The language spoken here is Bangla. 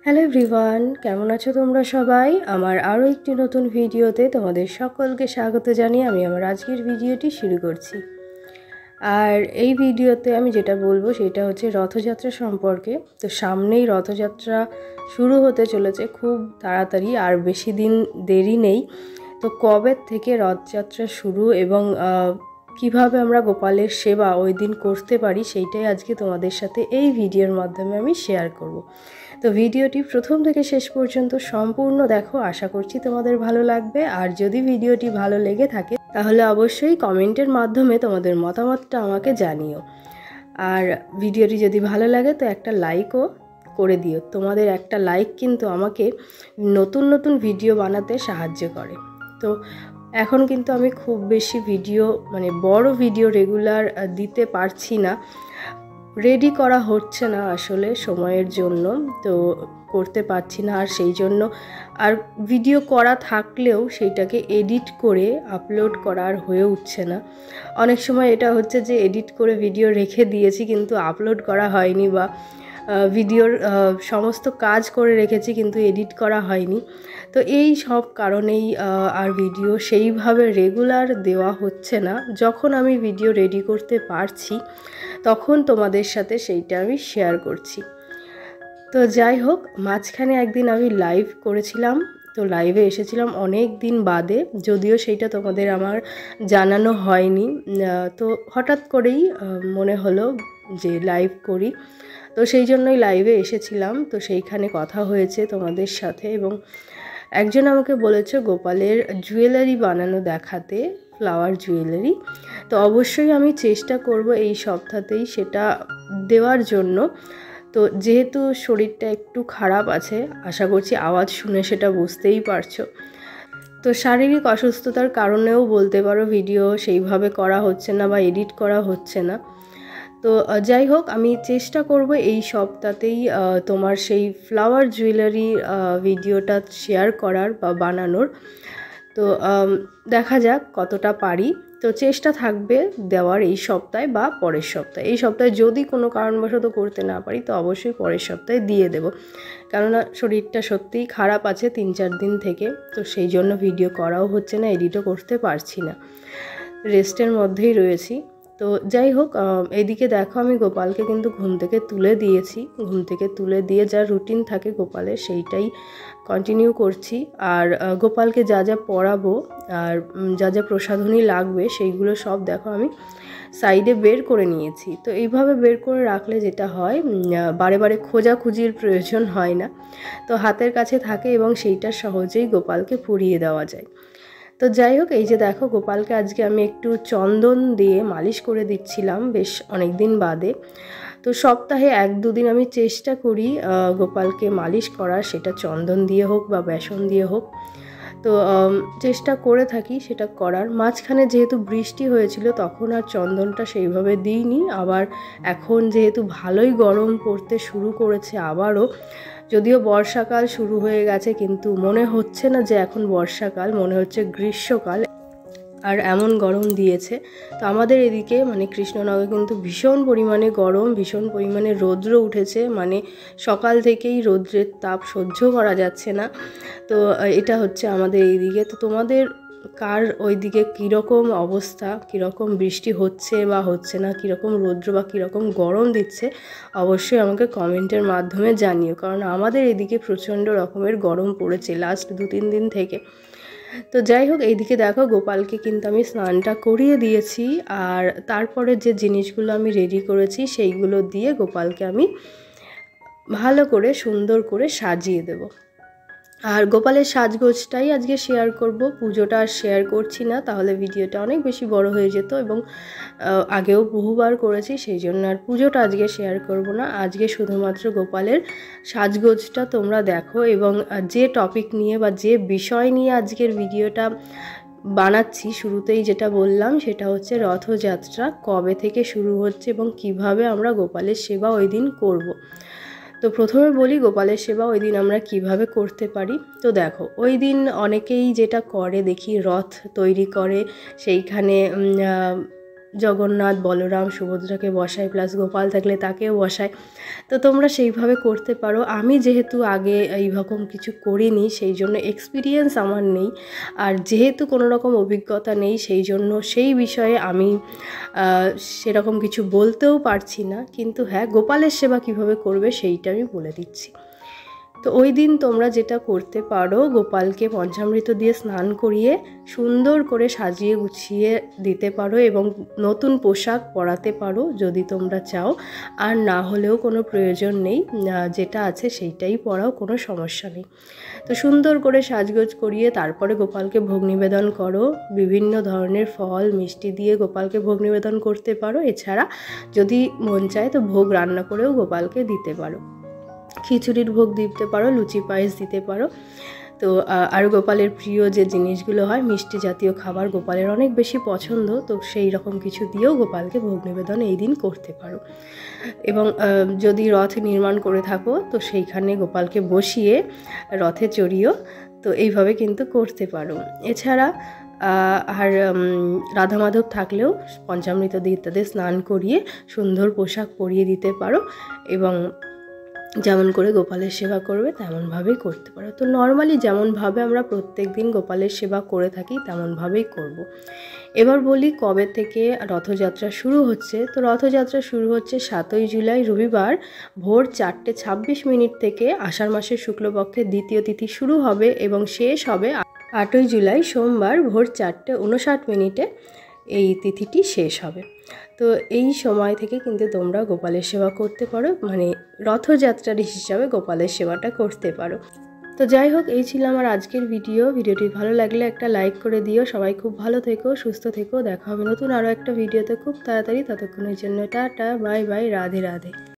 হ্যালো এভরিওয়ান, কেমন আছো তোমরা সবাই? আমার আরও একটি নতুন ভিডিওতে তোমাদের সকলকে স্বাগত জানিয়ে আমি আমার আজকের ভিডিওটি শুরু করছি। আর এই ভিডিওতে আমি যেটা বলবো সেটা হচ্ছে রথযাত্রা সম্পর্কে। তো সামনেই রথযাত্রা শুরু হতে চলেছে খুব তাড়াতাড়ি, আর বেশি দিন দেরি নেই। তো কবে থেকে রথযাত্রা শুরু এবং কিভাবে আমরা গোপালের সেবা ওই দিন করতে পারি সেইটাই আজকে তোমাদের সাথে এই ভিডিওর মাধ্যমে আমি শেয়ার করব। তো ভিডিওটি প্রথম থেকে শেষ পর্যন্ত সম্পূর্ণ দেখো, আশা করছি তোমাদের ভালো লাগবে। আর যদি ভিডিওটি ভালো লেগে থাকে তাহলে অবশ্যই কমেন্টের মাধ্যমে তোমাদের মতামতটা আমাকে জানিও। আর ভিডিওটি যদি ভালো লাগে তো একটা লাইকও করে দিও। তোমাদের একটা লাইক কিন্তু আমাকে নতুন নতুন ভিডিও বানাতে সাহায্য করে। তো এখন কিন্তু আমি খুব বেশি ভিডিও বড় ভিডিও রেগুলার দিতে পারছি না, রেডি করা হচ্ছে না আসলে সময়ের জন্য, তো করতে পারছি না। আর সেই জন্য আর ভিডিও করা থাকলেও সেইটাকে এডিট করে আপলোড করা আর হয়ে উঠছে না। অনেক সময় এটা হচ্ছে যে এডিট করে ভিডিও রেখে দিয়েছি কিন্তু আপলোড করা হয়নি, বা ভিডিওর সমস্ত কাজ করে রেখেছি কিন্তু এডিট করা হয়নি। তো এই সব কারণেই আর ভিডিও সেইভাবে রেগুলার দেওয়া হচ্ছে না। যখন আমি ভিডিও রেডি করতে পারছি তখন তোমাদের সাথে সেইটা আমি শেয়ার করছি। তো যাই হোক, মাঝখানে একদিন আমি লাইভ করেছিলাম, তো লাইভে এসেছিলাম অনেক দিন বাদে, যদিও সেইটা তোমাদের আমার জানানো হয়নি। তো হঠাৎ করেই মনে হলো যে লাইভ করি, তো সেই জন্যই লাইভে এসেছিলাম। তো সেইখানে কথা হয়েছে তোমাদের সাথে, এবং একজন আমাকে বলেছে গোপালের জুয়েলারি বানানো দেখাতে, ফ্লাওয়ার জুয়েলারি। তো অবশ্যই আমি চেষ্টা করব এই সপ্তাহতেই সেটা দেওয়ার জন্য। তো যেহেতু শরীরটা একটু খারাপ আছে, আশা করছি আওয়াজ শুনে সেটা বুঝতেই পারছো, তো শারীরিক অসুস্থতার কারণেও বলতে পারো ভিডিও সেইভাবে করা হচ্ছে না বা এডিট করা হচ্ছে না। তো যাই হোক, আমি চেষ্টা করব এই সপ্তাহতেই তোমার সেই ফ্লাওয়ার জুয়েলারি ভিডিওটা শেয়ার করার বা বানানোর। তো দেখা যাক কতটা পারি। তো চেষ্টা থাকবে দেওয়ার এই সপ্তাহে বা পরের সপ্তাহে। এই সপ্তাহে যদি কোনো কারণবশত করতে না পারি তো অবশ্যই পরের সপ্তাহে দিয়ে দেব, কেননা শরীরটা সত্যিই খারাপ আছে 3-4 দিন থেকে। তো সেই জন্য ভিডিও করাও হচ্ছে না, এডিটও করতে পারছি না, রেস্টের মধ্যেই রয়েছি। তো যাই হোক, এদিকে দেখো আমি গোপালকে কিন্তু ঘুম থেকে তুলে দিয়েছি। ঘুম থেকে তুলে দিয়ে যা রুটিন থাকে গোপালের সেইটাই কন্টিনিউ করছি। আর গোপালকে যা যা পরাবো আর যা যা প্রসাধনী লাগবে সেইগুলো সব দেখো আমি সাইডে বের করে নিয়েছি। তো এইভাবে বের করে রাখলে যেটা হয়, বারে বারে খোঁজাখুঁজির প্রয়োজন হয় না, তো হাতের কাছে থাকে এবং সেইটা সহজেই গোপালকে পরিয়ে দেওয়া যায়। তো যাই হোক, এই যে দেখো গোপালকে আজকে আমি একটু চন্দন দিয়ে মালিশ করে দিচ্ছিলাম বেশ অনেক দিন বাদে। তো সপ্তাহে 1-2 দিন আমি চেষ্টা করি গোপালকে মালিশ করার, সেটা চন্দন দিয়ে হোক বা বেসন দিয়ে হোক। তো চেষ্টা করে থাকি সেটা করার। মাঝখানে যেহেতু বৃষ্টি হয়েছিল তখন আর চন্দনটা সেইভাবে দিইনি। আবার এখন যেহেতু ভালোই গরম পড়তে শুরু করেছে আবারও, যদিও বর্ষাকাল শুরু হয়ে গেছে কিন্তু মনে হচ্ছে না যে এখন বর্ষাকাল, মনে হচ্ছে গ্রীষ্মকাল, আর এমন গরম দিয়েছে। তো আমাদের এদিকে কৃষ্ণনগরে কিন্তু ভীষণ পরিমাণে গরম, ভীষণ পরিমাণে রৌদ্র উঠেছে, সকাল থেকেই রৌদ্রের তাপ সহ্য করা যাচ্ছে না। তো এটা হচ্ছে আমাদের এইদিকে। তো তোমাদের কার ওইদিকে কীরকম অবস্থা, কীরকম বৃষ্টি হচ্ছে বা হচ্ছে না, কীরকম রৌদ্র বা কীরকম গরম দিচ্ছে অবশ্যই আমাকে কমেন্টের মাধ্যমে জানিও, কারণ আমাদের এদিকে প্রচণ্ড রকমের গরম পড়েছে লাস্ট 2-3 দিন থেকে। তো যাই হোক, এইদিকে দেখো গোপালকে কিন্তু আমি স্নানটা করিয়ে দিয়েছি, আর তারপরে যে জিনিসগুলো আমি রেডি করেছি সেইগুলো দিয়ে গোপালকে আমি ভালো করে সুন্দর করে সাজিয়ে দেব। আর গোপালের সাজগোজটাই আজকে শেয়ার করব, পুজোটা আর শেয়ার করছি না, তাহলে ভিডিওটা অনেক বেশি বড় হয়ে যেত, এবং আগেও বহুবার করেছি, সেই জন্য আর পুজোটা আজকে শেয়ার করব না। আজকে শুধুমাত্র গোপালের সাজগোজটা তোমরা দেখো, এবং যে টপিক নিয়ে বা যে বিষয় নিয়ে আজকের ভিডিওটা বানাচ্ছি শুরুতেই যেটা বললাম সেটা হচ্ছে রথযাত্রা কবে থেকে শুরু হচ্ছে এবং কিভাবে আমরা গোপালের সেবা ওই দিন করব। তো প্রথমে বলি গোপালের সেবা ওই দিন আমরা কিভাবে করতে পারি। তো দেখো, ওই দিন অনেকেই যেটা করে দেখি, রথ তৈরি করে, সেইখানে জগন্নাথ, বলরাম, সুভদ্রাকে বসায়, প্লাস গোপাল থাকলে তাকেও বসায়। তো তোমরা সেইভাবে করতে পারো। আমি যেহেতু আগে এইরকম কিছু করিনি, সেই জন্য এক্সপিরিয়েন্স আমার নেই, আর যেহেতু কোনো রকম অভিজ্ঞতা নেই, সেই জন্য সেই বিষয়ে আমি সেরকম কিছু বলতেও পারছি না। কিন্তু হ্যাঁ, গোপালের সেবা কিভাবে করবে সেইটা আমি বলে দিচ্ছি। তো ওই দিন তোমরা যেটা করতে পারো, গোপালকে পঞ্চামৃত দিয়ে স্নান করিয়ে সুন্দর করে সাজিয়ে গুছিয়ে দিতে পারো এবং নতুন পোশাক পরাতে পারো যদি তোমরা চাও, আর না হলেও কোনো প্রয়োজন নেই, যেটা আছে সেইটাই পরাও, কোনো সমস্যা নেই। তো সুন্দর করে সাজগোজ করিয়ে তারপরে গোপালকে ভোগ নিবেদন করো। বিভিন্ন ধরনের ফল মিষ্টি দিয়ে গোপালকে ভোগ নিবেদন করতে পারো। এছাড়া যদি মন চায় তো ভোগ রান্না করেও গোপালকে দিতে পারো, খিচুড়ির ভোগ দিতে পারো, লুচি পায়েস দিতে পারো। তো আর গোপালের প্রিয় যে জিনিসগুলো হয়, মিষ্টি জাতীয় খাবার গোপালের অনেক বেশি পছন্দ, তো সেই রকম কিছু দিয়েও গোপালকে ভোগ নিবেদন এই দিন করতে পারো। এবং যদি রথ নির্মাণ করে থাকো তো সেইখানে গোপালকে বসিয়ে রথে চড়িও, তো এইভাবে কিন্তু করতে পারো। এছাড়া আর রাধা মাধব থাকলেও পঞ্চামৃত দিয়ে তাদের স্নান করিয়ে সুন্দর পোশাক পরিয়ে দিতে পারো এবং যেমন করে গোপালের সেবা করবে তেমনভাবেই করতে পারো। তো নর্মালি যেমনভাবে আমরা প্রত্যেক দিন গোপালের সেবা করে থাকি তেমনভাবেই করব। এবার বলি কবে থেকে রথযাত্রা শুরু হচ্ছে। তো রথযাত্রা শুরু হচ্ছে 7ই জুলাই রবিবার ভোর 4:26 থেকে। আষাঢ় মাসের শুক্লপক্ষের দ্বিতীয় তিথি শুরু হবে এবং শেষ হবে 8ই জুলাই সোমবার ভোর 4:59 এই তিথিটি শেষ হবে। তো এই সময় থেকে কিন্তু তোমরা গোপালের সেবা করতে পারো, মানে রথযাত্রার হিসাবে গোপালের সেবাটা করতে পারো। তো যাই হোক, এই ছিল আমার আজকের ভিডিওটি ভালো লাগলে একটা লাইক করে দিও। সবাই খুব ভালো থেকো, সুস্থ থেকো, দেখা হবে নতুন আরও একটা ভিডিওতে খুব তাড়াতাড়ি। ততক্ষণের জন্য tata, bye bye, Radhe Radhe.